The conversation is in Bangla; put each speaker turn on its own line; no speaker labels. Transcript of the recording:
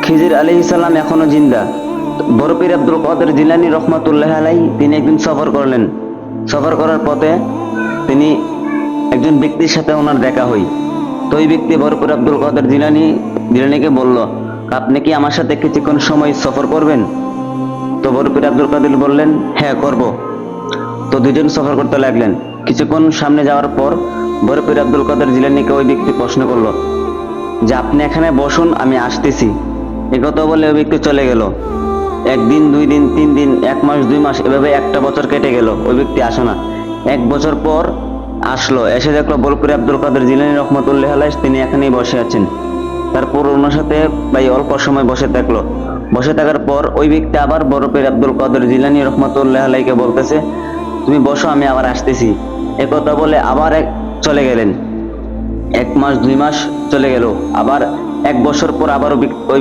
খিজির আলাইহিস সালাম এখনো জিন্দা। বড় পীর আব্দুল কাদের জিলানী রহমাতুল্লাহ আলাইহি তিনি একদিন সফর করলেন। সফর করার পথে তিনি একজন ব্যক্তির সাথে ওনার দেখা হয়। তো ওই ব্যক্তি বড় পীর আব্দুল কাদের জিলানীকে বলল, আপনি কি আমার সাথে কিছুক্ষণ সময় সফর করবেন? তো বড় পীর আব্দুল কাদের বললেন, হ্যাঁ করব। তো দুজন সফর করতে লাগলেন। কিছুক্ষণ সামনে যাওয়ার পর বড় পীর আব্দুল কাদের জিলানীকে ওই ব্যক্তি প্রশ্ন করলো যে, আপনি এখানে বসুন, আমি আসতেছি। একথা বলে ওই ব্যক্তি চলে গেল। একদিন, 2 দিন, 3 দিন, 1 মাস, 2 মাস, এভাবে একটা বছর কেটে গেল, ওই ব্যক্তি আসে না। 1 বছর পর আসলো, এসে দেখলো বড় পীর আব্দুল কাদের জিলানী রহমতুল্লাহ আলাইহি তিনি এখানেই বসে আছেন। তারপর ওনার সাথে ভাই অল্প সময় বসে থাকলো। বসে থাকার পর ওই ব্যক্তি আবার বড় পীর আব্দুল কাদের জিলানী রহমতুল্লাহ আলাইহিকে বলতেছে, তুমি বসো, আমি আবার আসতেছি। একথা বলে আবার চলে গেলেন। 1 মাস, 2 মাস চলে গেল। আবার 1 বছর পর আবার ওই